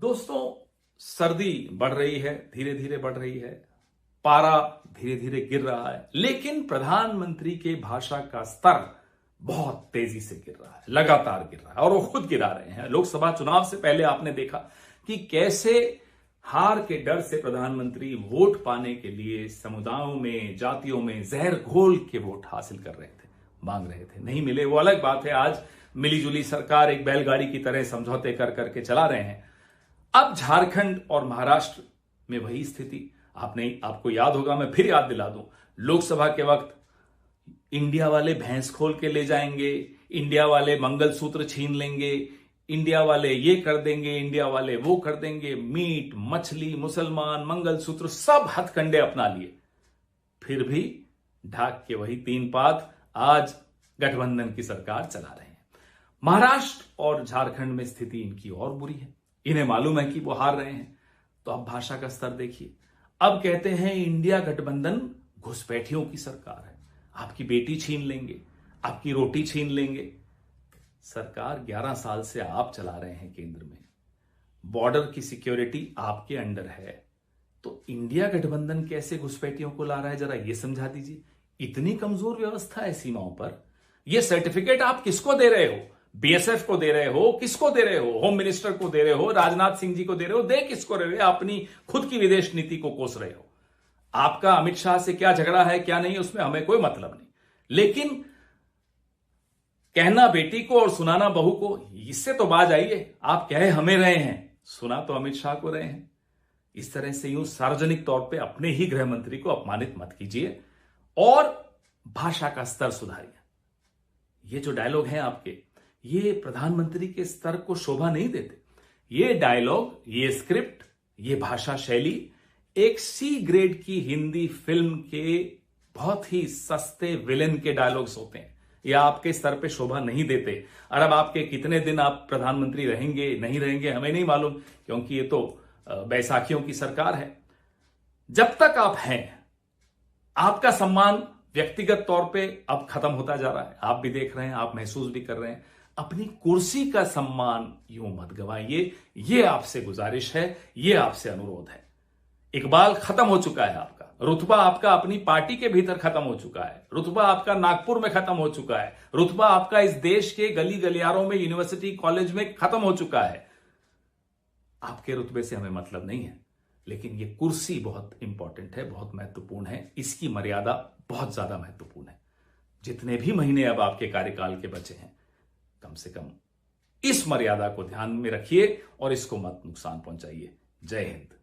दोस्तों, सर्दी बढ़ रही है, धीरे धीरे बढ़ रही है, पारा धीरे धीरे गिर रहा है, लेकिन प्रधानमंत्री के भाषा का स्तर बहुत तेजी से गिर रहा है, लगातार गिर रहा है और वो खुद गिरा रहे हैं। लोकसभा चुनाव से पहले आपने देखा कि कैसे हार के डर से प्रधानमंत्री वोट पाने के लिए समुदायों में, जातियों में जहर घोल के वोट हासिल कर रहे थे, मांग रहे थे। नहीं मिले वो अलग बात है, आज मिलीजुली सरकार एक बैलगाड़ी की तरह समझौते कर करके चला रहे हैं। अब झारखंड और महाराष्ट्र में वही स्थिति आपको याद होगा, मैं फिर याद दिला दूं, लोकसभा के वक्त इंडिया वाले भैंस खोल के ले जाएंगे, इंडिया वाले मंगलसूत्र छीन लेंगे, इंडिया वाले ये कर देंगे, इंडिया वाले वो कर देंगे, मीट मछली मुसलमान मंगलसूत्र सब हथकंडे अपना लिए, फिर भी ढाक के वही तीन पात आज गठबंधन की सरकार चला रहे हैं। महाराष्ट्र और झारखंड में स्थिति इनकी और बुरी है, इन्हें मालूम है कि वो हार रहे हैं। तो अब भाषा का स्तर देखिए, अब कहते हैं इंडिया गठबंधन घुसपैठियों की सरकार है, आपकी बेटी छीन लेंगे, आपकी रोटी छीन लेंगे। सरकार 11 साल से आप चला रहे हैं केंद्र में, बॉर्डर की सिक्योरिटी आपके अंडर है, तो इंडिया गठबंधन कैसे घुसपैठियों को ला रहा है, जरा ये समझा दीजिए। इतनी कमजोर व्यवस्था है सीमाओं पर, ये सर्टिफिकेट आप किसको दे रहे हो? बीएसएफ को दे रहे हो? किसको दे रहे हो? होम मिनिस्टर को दे रहे हो? राजनाथ सिंह जी को दे रहे हो? दे किसको रहे हो? अपनी खुद की विदेश नीति को कोस रहे हो। आपका अमित शाह से क्या झगड़ा है क्या नहीं, उसमें हमें कोई मतलब नहीं, लेकिन कहना बेटी को और सुनाना बहू को, इससे तो बाज आइए। आप कहे हमें रहे हैं, सुना तो अमित शाह को रहे हैं। इस तरह से यूं सार्वजनिक तौर पे अपने ही गृह मंत्री को अपमानित मत कीजिए और भाषा का स्तर सुधारिए। ये जो डायलॉग हैं आपके, ये प्रधानमंत्री के स्तर को शोभा नहीं देते। ये डायलॉग, ये स्क्रिप्ट, ये भाषा शैली एक सी ग्रेड की हिंदी फिल्म के बहुत ही सस्ते विलेन के डायलॉग्स होते हैं। ये आपके स्तर पे शोभा नहीं देते। और अब आपके कितने दिन आप प्रधानमंत्री रहेंगे नहीं रहेंगे हमें नहीं मालूम, क्योंकि ये तो बैसाखियों की सरकार है। जब तक आप हैं, आपका सम्मान व्यक्तिगत तौर पे अब खत्म होता जा रहा है। आप भी देख रहे हैं, आप महसूस भी कर रहे हैं। अपनी कुर्सी का सम्मान यूं मत गवाइए, ये आपसे गुजारिश है, ये आपसे अनुरोध है। इकबाल खत्म हो चुका है आपका, रुतबा आपका अपनी पार्टी के भीतर खत्म हो चुका है, रुतबा आपका नागपुर में खत्म हो चुका है, रुतबा आपका इस देश के गली गलियारों में, यूनिवर्सिटी कॉलेज में खत्म हो चुका है। आपके रुतबे से हमें मतलब नहीं है, लेकिन ये कुर्सी बहुत इंपॉर्टेंट है, बहुत महत्वपूर्ण है, इसकी मर्यादा बहुत ज्यादा महत्वपूर्ण है। जितने भी महीने अब आपके कार्यकाल के बचे हैं, कम से कम इस मर्यादा को ध्यान में रखिए और इसको मत नुकसान पहुंचाइए। जय हिंद।